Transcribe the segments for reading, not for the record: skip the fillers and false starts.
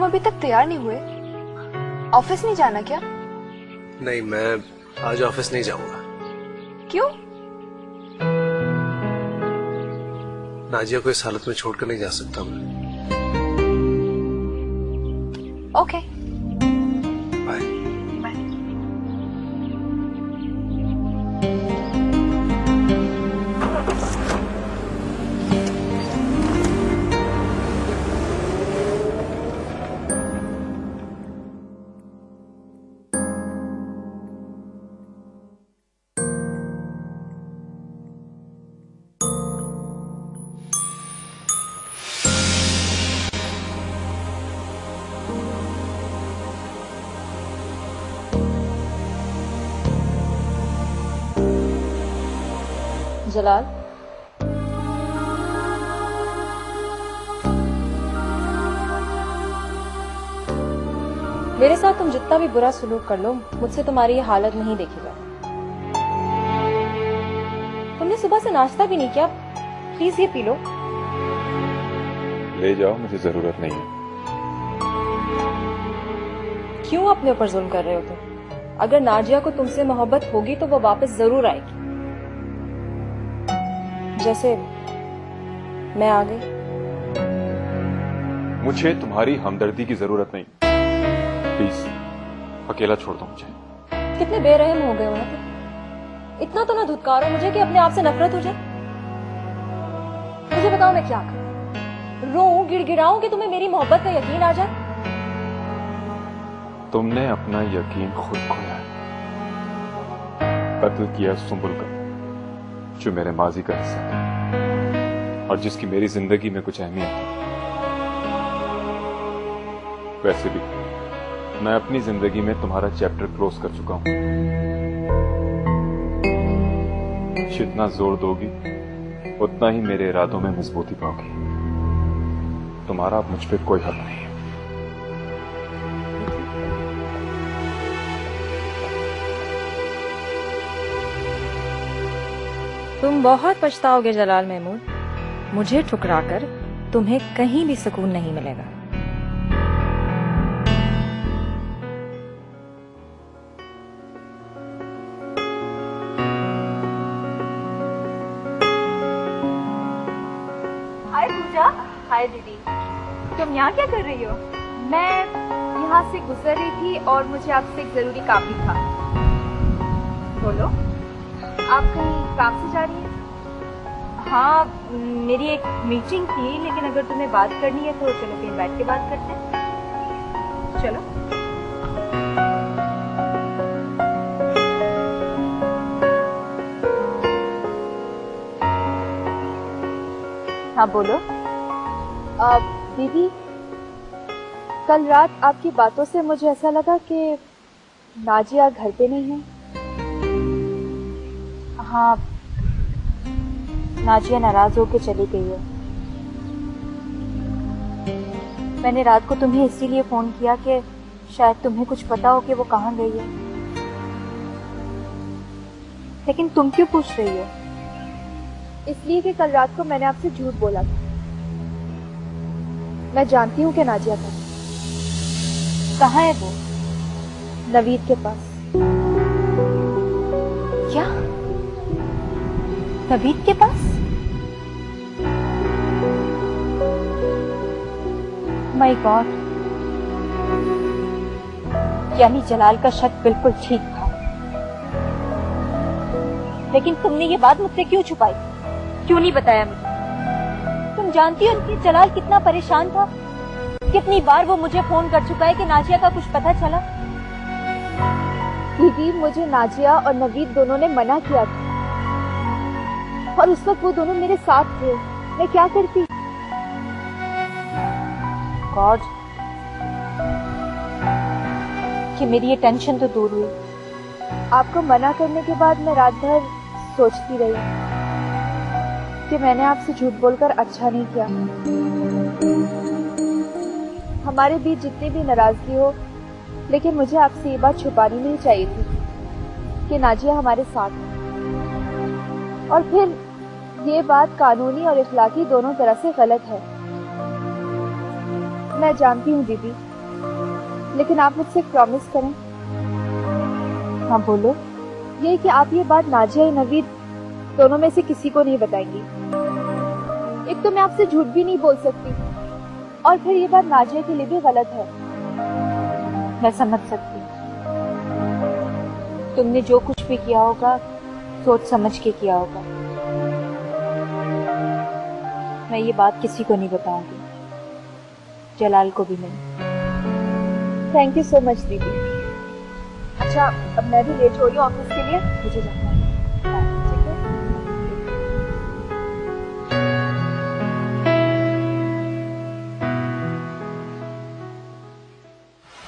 तुम अभी तक तैयार नहीं हुए? ऑफिस नहीं जाना क्या? नहीं, मैं आज ऑफिस नहीं जाऊंगा। क्यों? नाजिया को इस हालत में छोड़कर नहीं जा सकता मैं। Okay, bye. बाय। जलाल, मेरे साथ तुम जितना भी बुरा सलूक कर लो, मुझसे तुम्हारी ये हालत नहीं देखी जाती। तुमने सुबह से नाश्ता भी नहीं किया, प्लीज ये पी लो। ले जाओ, मुझे जरूरत नहीं है। क्यों अपने ऊपर जुल्म कर रहे हो तुम? अगर नाजिया को तुमसे मोहब्बत होगी तो वो वापस जरूर आएगी, जैसे मैं आ गई। मुझे तुम्हारी हमदर्दी की जरूरत नहीं, प्लीज अकेला छोड़ दो मुझे। कितने बेरहम हो गए हो ना तुम? इतना तो ना धुतकारो मुझे कि अपने आप से नफरत हो जाए। मुझे बताओ मैं क्या करूं? रोऊं, गिड़गिड़ाऊं कि तुम्हें मेरी मोहब्बत का यकीन आ जाए? तुमने अपना यकीन खुद खोया है। कत्ल किया सुंबुल का, जो मेरे माजी का हिस्सा था और जिसकी मेरी जिंदगी में कुछ अहमियत थी। वैसे भी मैं अपनी जिंदगी में तुम्हारा चैप्टर क्लोज कर चुका हूं। जितना जोर दोगी उतना ही मेरे इरादों में मजबूती पाओगी। तुम्हारा अब मुझ पर कोई हक नहीं है। तुम बहुत पछताओगे जलाल महमूद। मुझे ठुकराकर तुम्हें कहीं भी सुकून नहीं मिलेगा। हाय पूजा। हाय दीदी। तुम यहाँ क्या कर रही हो? मैं यहाँ से गुजर रही थी और मुझे आपसे एक जरूरी काम भी था। बोलो। आप कहीं काम से जा रही हैं? हाँ, मेरी एक मीटिंग थी, लेकिन अगर तुम्हें बात करनी है तो चलो कहीं बैठ के बात करते हैं। चलो। हाँ बोलो। दीदी, कल रात आपकी बातों से मुझे ऐसा लगा कि नाजिया घर पे नहीं है। हाँ, नाजिया नाराज होकर चली गई है। मैंने रात को तुम्हें इसीलिए फोन किया कि शायद तुम्हें कुछ पता हो कि वो कहाँ गई है। लेकिन तुम क्यों पूछ रही हो? इसलिए कि कल रात को मैंने आपसे झूठ बोला था। मैं जानती हूँ कि नाजिया कहाँ है। वो नवीद के पास। क्या? नवीद के पास? माय गॉड, यानी जलाल का शक बिल्कुल ठीक था। लेकिन तुमने ये बात मुझसे क्यों छुपाई? क्यों नहीं बताया मुझे? तुम जानती हो कि जलाल कितना परेशान था। कितनी बार वो मुझे फोन कर चुका है कि नाजिया का कुछ पता चला। दीदी, मुझे नाजिया और नवीद दोनों ने मना किया था और उस वक्त वो दोनों मेरे साथ थे। मैं क्या करती? गॉड, कि मेरी ये टेंशन तो दूर हुई। आपको मना करने के बाद मैं रात भर सोचती रही कि मैंने आपसे झूठ बोलकर अच्छा नहीं किया। हमारे बीच जितनी भी नाराजगी हो, लेकिन मुझे आपसे ये बात छुपानी नहीं चाहिए थी कि नाजिया हमारे साथ है। और फिर ये बात कानूनी और इखलाकी दोनों तरह से गलत है। मैं जानती हूँ दीदी, लेकिन आप मुझसे एक प्रॉमिस करें। हाँ बोलो। यही कि आप ये बात नाजिया या नवीद दोनों में से किसी को नहीं बताएंगी। एक तो मैं आपसे झूठ भी नहीं बोल सकती, और फिर ये बात नाजिया के लिए भी गलत है। मैं समझ सकती हूँ, तुमने जो कुछ भी किया होगा सोच समझ के किया होगा। मैं ये बात किसी को नहीं बताऊंगी, जलाल को भी नहीं। थैंक यू सो मच दीदी। अच्छा, अब मैं भी लेट हो रही हूँ ऑफिस के लिए, मुझे जाना है। ठीक है।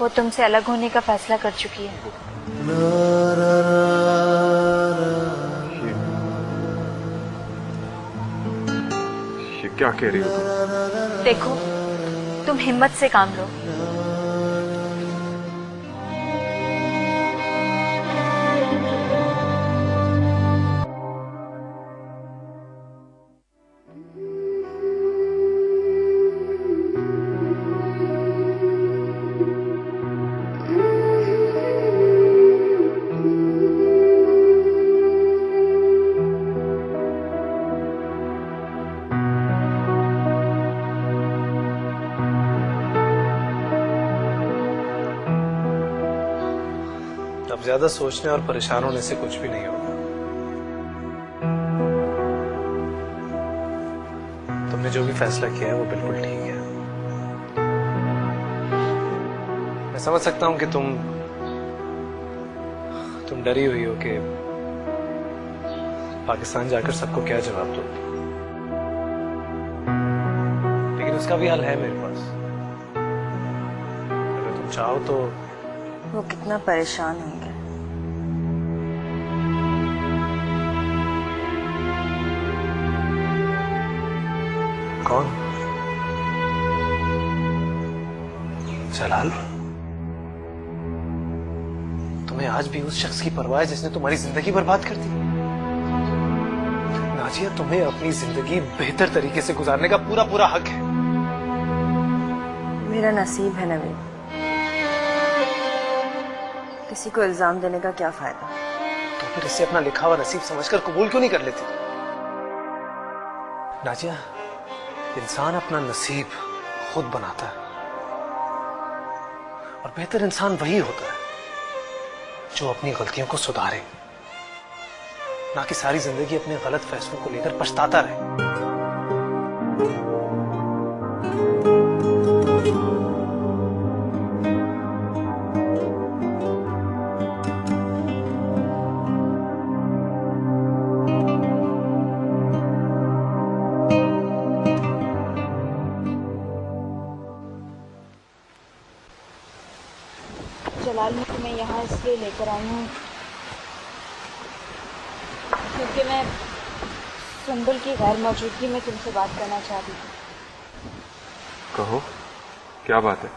वो तुमसे अलग होने का फैसला कर चुकी है। ये क्या कह रही हो तुम? देखो, तुम हिम्मत से काम लो। अब ज्यादा सोचने और परेशान होने से कुछ भी नहीं होगा। तुमने जो भी फैसला किया है वो बिल्कुल ठीक है। मैं समझ सकता हूं कि तुम डरी हुई हो कि पाकिस्तान जाकर सबको क्या जवाब दो, लेकिन उसका भी हल है मेरे पास। अगर तुम चाहो तो। वो कितना परेशान होंगे। कौन? जलाल? तुम्हें आज भी उस शख्स की परवाह है जिसने तुम्हारी जिंदगी बर्बाद कर दी? नाजिया, तुम्हें अपनी जिंदगी बेहतर तरीके से गुजारने का पूरा पूरा हक है। मेरा नसीब है नवीद, किसी को इल्जाम देने का क्या फायदा। तो फिर इसे अपना लिखा हुआ नसीब समझकर कबूल क्यों नहीं कर लेती? नाजिया, इंसान अपना नसीब खुद बनाता है, और बेहतर इंसान वही होता है जो अपनी गलतियों को सुधारे, ना कि सारी जिंदगी अपने गलत फैसलों को लेकर पछताता रहे। जलाल, मैं तुम्हें यहाँ इसलिए लेकर आई हूँ क्योंकि मैं सुंबुल की गैर मौजूदगी में तुमसे बात करना चाहती थी। कहो, क्या बात है?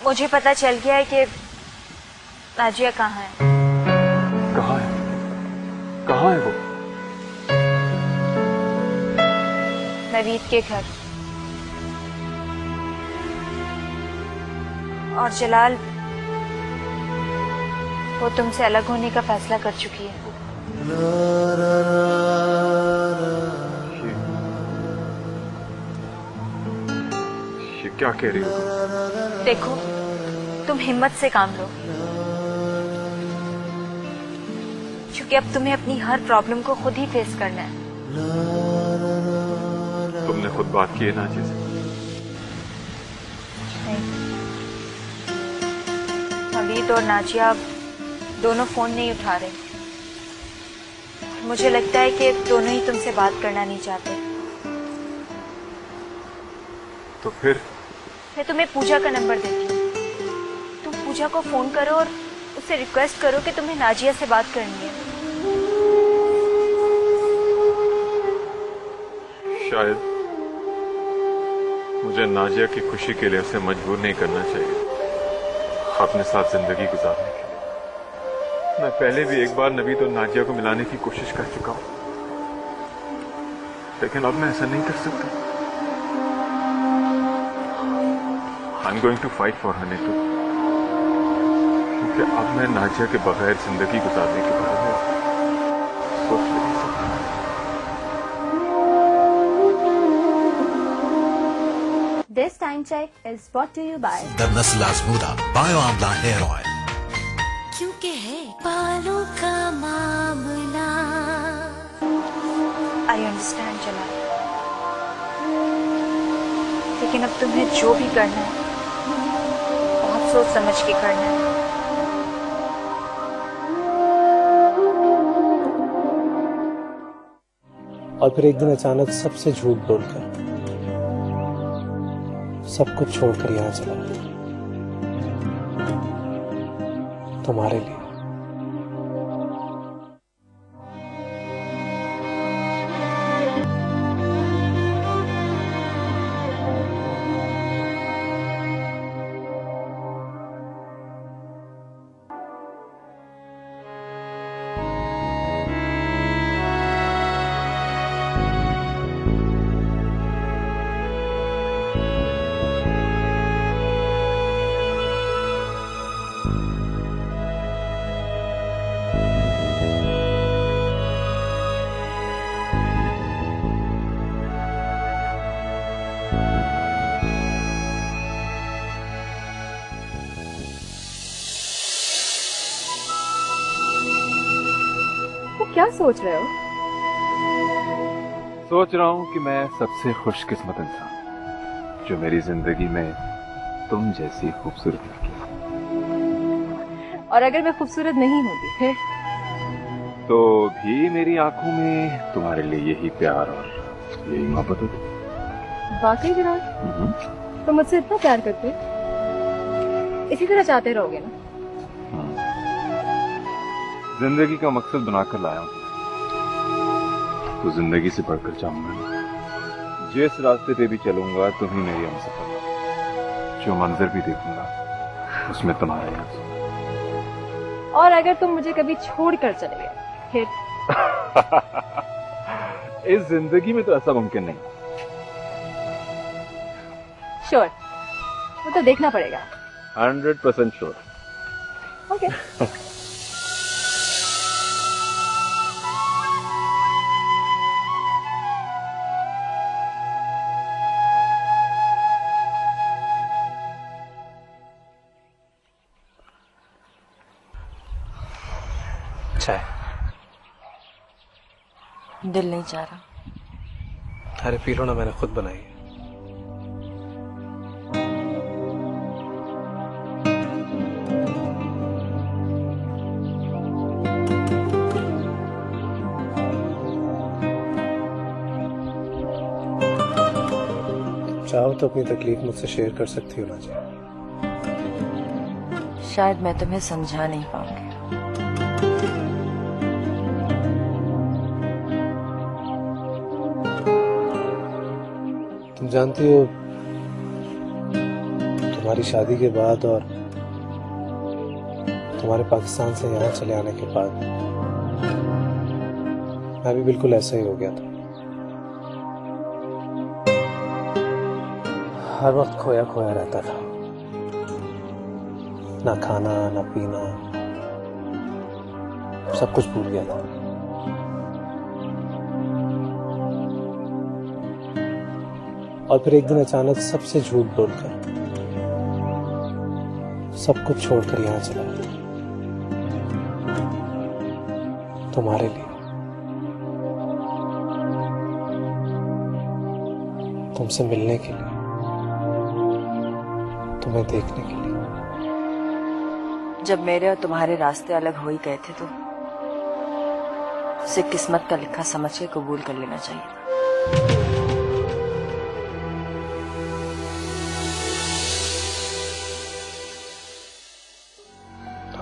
मुझे पता चल गया है कि नाजिया कहाँ है। कहाँ है? कहाँ है वो? नवीद के घर। और जलाल, वो तुमसे अलग होने का फैसला कर चुकी है। ये क्या कह रही हो तुम? देखो, तुम हिम्मत से काम लो, क्योंकि अब तुम्हें अपनी हर प्रॉब्लम को खुद ही फेस करना है। तुमने खुद बात की है नाजिया से? नवीद और नाजिया दोनों फोन नहीं उठा रहे। मुझे लगता है कि दोनों ही तुमसे बात करना नहीं चाहते। तो फिर? मैं तुम्हें पूजा का नंबर देती हूँ, तुम पूजा को फोन करो और उससे रिक्वेस्ट करो कि तुम्हें नाजिया से बात करनी है। शायद मुझे नाजिया की खुशी के लिए उसे मजबूर नहीं करना चाहिए अपने साथ जिंदगी गुजारने के लिए। मैं पहले भी एक बार नवीद और नाजिया को मिलाने की कोशिश कर चुका हूं, लेकिन अब मैं ऐसा नहीं कर सकता। I'm going to fight for her, Neetu, क्योंकि अब मैं नाजिया के बगैर जिंदगी गुजारने के बारे में सोच नहीं सकता। This time check is brought to you by दरनस्ल आजमूदा बायो आंवला हेयर ऑयल। क्योंकि है बालों का मामला। आई अंडरस्टैंड जलाल, लेकिन अब तुम्हें जो भी करना है बहुत सोच समझ के करना है। और फिर एक दिन अचानक सबसे झूठ बोलकर सब कुछ छोड़कर यहाँ चला तुम्हारे लिए। क्या सोच रहे हो? सोच रहा हूँ कि मैं सबसे खुशकिस्मत इंसान जो मेरी जिंदगी में तुम जैसी खूबसूरत लड़की। और अगर मैं खूबसूरत नहीं होती फिर? तो भी मेरी आंखों में तुम्हारे लिए यही प्यार और यही मोहब्बत होती। वाकई जनाब, तो मुझसे इतना प्यार करते इसी तरह चाहते रहोगे ना? जिंदगी का मकसद बनाकर लाया हूं, तो जिंदगी से बढ़कर चाहूंगा। जिस रास्ते पे भी चलूंगा तुम ही मेरी हमसफर, जो मंजर भी देखूंगा उसमें तुम्हारा ही आंसू। और अगर तुम मुझे कभी छोड़कर चले गए फिर? इस जिंदगी में तो ऐसा मुमकिन नहीं। श्योर, वो तो देखना पड़ेगा। 100% श्योर। ओके। चाय? दिल नहीं चाह रहा। अरे पी लो ना, मैंने खुद बनाई है। चाहो तो अपनी तकलीफ मुझसे शेयर कर सकती हो ना जी। शायद मैं तुम्हें समझा नहीं पाऊंगी। तुम जानती हो, तुम्हारी शादी के बाद और तुम्हारे पाकिस्तान से यहाँ चले आने के बाद मैं भी बिल्कुल ऐसा ही हो गया था। हर वक्त खोया खोया रहता था, ना खाना ना पीना, सब कुछ भूल गया था। और फिर एक दिन अचानक सबसे झूठ बोलकर सब कुछ छोड़कर यहाँ चला तुम्हारे लिए, तुमसे मिलने के लिए, तुम्हें देखने के लिए। जब मेरे और तुम्हारे रास्ते अलग हो ही गए थे तो उसे किस्मत का लिखा समझ के कबूल कर लेना चाहिए था।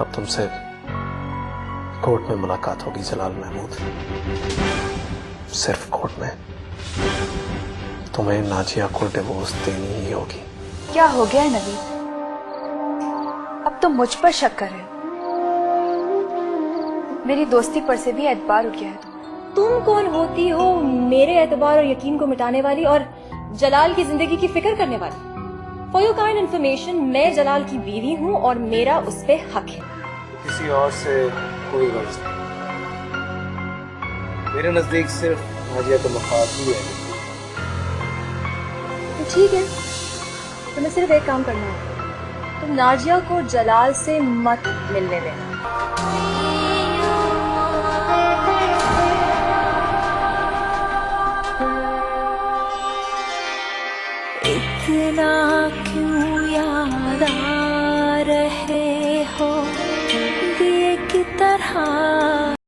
अब तुमसे कोर्ट में मुलाकात होगी जलाल महमूद, सिर्फ कोर्ट में। तुम्हें नाजिया को डिवोर्स देनी ही होगी। क्या हो गया है नवीद? अब तुम मुझ पर शक कर रहे हो। मेरी दोस्ती पर से भी एतबार उठ गया है। तुम कौन होती हो मेरे एतबार और यकीन को मिटाने वाली और जलाल की जिंदगी की फिक्र करने वाली? फॉर योर काइंड इन्फॉर्मेशन, मैं जलाल की बीवी हूँ और मेरा उस पे हक है। किसी और से कोई गर्ज नहीं। मेरे नजदीक सिर्फ नाजिया का मफाद ही है। तो ठीक है, तुम्हें सिर्फ एक काम करना है, तुम नाजिया को जलाल से मत मिलने देना। इतना क्यों याद आ रहे हो